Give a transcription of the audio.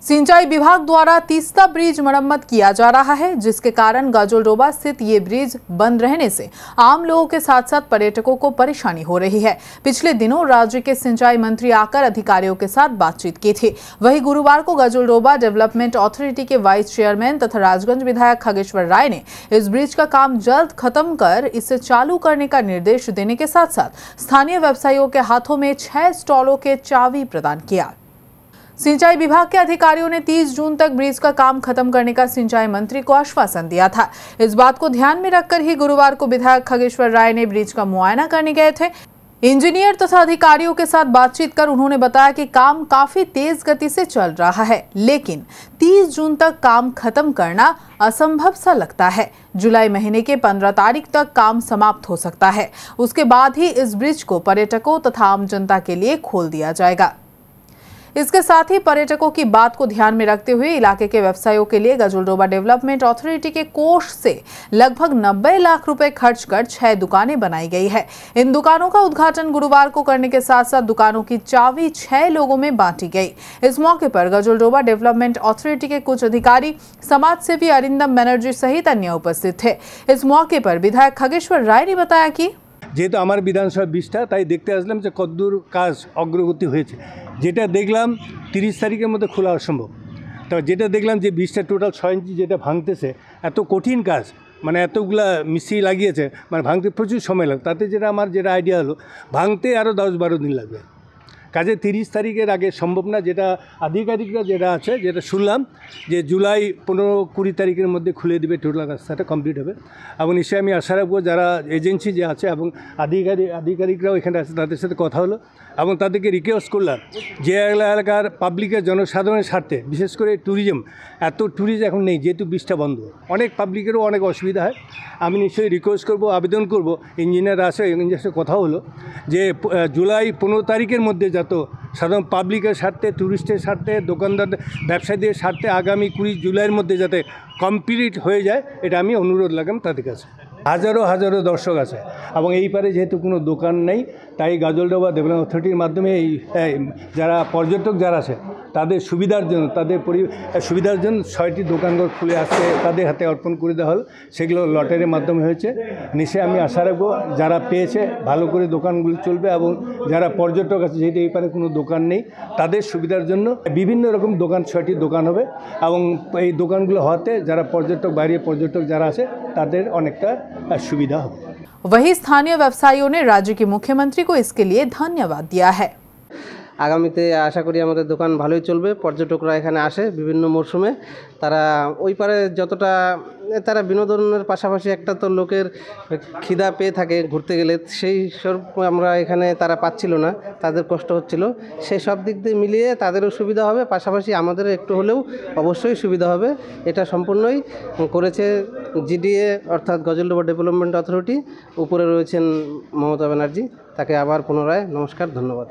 सिंचाई विभाग द्वारा तीस्ता ब्रिज मरम्मत किया जा रहा है, जिसके कारण गाजोलडोबा स्थित ये ब्रिज बंद रहने से आम लोगों के साथ साथ पर्यटकों को परेशानी हो रही है। पिछले दिनों राज्य के सिंचाई मंत्री आकर अधिकारियों के साथ बातचीत की थी। वहीं गुरुवार को गाजोलडोबा डेवलपमेंट अथॉरिटी के वाइस चेयरमैन तथा राजगंज विधायक खगेश्वर राय ने इस ब्रिज का काम जल्द खत्म कर इसे चालू करने का निर्देश देने के साथ साथ स्थानीय व्यवसायियों के हाथों में 6 स्टॉलों के चाबी प्रदान किया। सिंचाई विभाग के अधिकारियों ने 30 जून तक ब्रिज का काम खत्म करने का सिंचाई मंत्री को आश्वासन दिया था। इस बात को ध्यान में रखकर ही गुरुवार को विधायक खगेश्वर राय ने ब्रिज का मुआयना करने गए थे। इंजीनियर तथा अधिकारियों के साथ बातचीत कर उन्होंने बताया कि काम काफी तेज गति से चल रहा है, लेकिन 30 जून तक काम खत्म करना असंभव सा लगता है। जुलाई महीने के 15 तारीख तक काम समाप्त हो सकता है। उसके बाद ही इस ब्रिज को पर्यटकों तथा आम जनता के लिए खोल दिया जाएगा। इसके साथ ही पर्यटकों की बात को ध्यान में रखते हुए इलाके के व्यवसायों के लिए गाजोलडोबा डेवलपमेंट अथॉरिटी के कोष से लगभग 90 लाख रुपए खर्च कर 6 दुकानें बनाई गई है। इन दुकानों का उद्घाटन गुरुवार को करने के साथ साथ दुकानों की चाबी 6 लोगों में बांटी गई। इस मौके पर गाजोलडोबा डेवलपमेंट अथॉरिटी के कुछ अधिकारी, समाजसेवी अरिंदम बनर्जी सहित अन्य उपस्थित थे। इस मौके पर विधायक खगेश्वर राय ने बताया कि যেহেতু আমার বিধানসভা 20টা, তাই দেখতে আসলাম যে কতদূর কাজ অগ্রগতি হয়েছে। যেটা দেখলাম 30 তারিখের মধ্যে খোলা অসম্ভব। তো যেটা দেখলাম যে 20টা টোটাল 6 ইঞ্চি যেটা ভাঙতেছে, এত কঠিন কাজ, মানে এতগুলা মিস্ত্রি লাগিয়েছে, মানে ভাঙতে প্রচুর সময় লাগে। তাতে আমার আইডিয়া হলো ভাঙতে আরও 10-12 দিন লাগবে। কাজে 30 তারিখের আগে সম্ভব না। যেটা আধিকারিকরা আছে, যেটা শুনলাম যে জুলাই 15-20 তারিখের মধ্যে খুলে দেবে, টোটাল রাস্তাটা কমপ্লিট হবে। এবং নিশ্চয়ই আমি আশা রাখবো যারা এজেন্সি আছে এবং আধিকারিকরাও এখানে আছে, তাদের সাথে কথা হলো এবং তাদেরকে রিকোয়েস্ট করলাম যে এলাকার পাবলিকের জনসাধারণের স্বার্থে, বিশেষ করে ট্যুরিজম, এত ট্যুরিজম এখন নেই যেহেতু ব্রিজটা বন্ধ, অনেক পাবলিকেরও অনেক অসুবিধা হয়। আমি নিশ্চয়ই রিকোয়েস্ট করব, আবেদন করব, ইঞ্জিনিয়ার আছে, ইঞ্জিনিয়ারের সাথে কথা হলো যে জুলাই 15 তারিখের মধ্যে তো সাধারণ পাবলিকের স্বার্থে, ট্যুরিস্টের স্বার্থে, দোকানদার ব্যবসায়ীদের স্বার্থে আগামী 20 জুলাইয়ের মধ্যে যাতে কমপ্লিট হয়ে যায়, এটা আমি অনুরোধ রাখলাম তাদের কাছে। হাজারো দর্শক আছে এবং এই পারে যেহেতু কোনো দোকান নেই, তাই গাজোলডোবা ডেভেলপমেন্ট অথরিটির মাধ্যমে এই যারা পর্যটক যারা আছে তাদের সুবিধার জন্য, সুবিধার জন্য 6টি দোকানঘর খুলে আসতে তাদের হাতে অর্পণ করে দেওয়া হল। সেগুলো লটারির মাধ্যমে হয়েছে। নিশ্চয়ই আমি আশা রাখবো যারা পেয়েছে ভালো করে দোকানগুলো চলবে এবং যারা পর্যটক আছে, যেহেতু এই পারে কোনো দোকান নেই, তাদের সুবিধার জন্য বিভিন্ন রকম দোকান, 6টি দোকান হবে এবং এই দোকানগুলো হওয়াতে যারা পর্যটক, বাইরের পর্যটক যারা আছে তাদের অনেকটা সুবিধা হবে। वहीं स्थानीय व्यवसायियों ने राज्य के मुख्यमंत्री को इसके लिए धन्यवाद दिया है। আগামীতে আশা করি আমাদের দোকান ভালোই চলবে। পর্যটকরা এখানে আসে বিভিন্ন মরশুমে, তারা ওই পারে যতটা তারা বিনোদনের পাশাপাশি একটা তো লোকের খিদা পেয়ে থাকে ঘুরতে গেলে, সেই সব আমরা এখানে তারা পাচ্ছিল না, তাদের কষ্ট হচ্ছিল। সেই সব দিক দিয়ে মিলিয়ে তাদেরও সুবিধা হবে, পাশাপাশি আমাদেরও একটু হলেও অবশ্যই সুবিধা হবে। এটা সম্পূর্ণই করেছে জিডিএ অর্থাৎ গাজোলডোবা ডেভেলপমেন্ট অথরিটি। উপরে রয়েছেন মমতা ব্যানার্জি, তাকে আবার পুনরায় নমস্কার, ধন্যবাদ।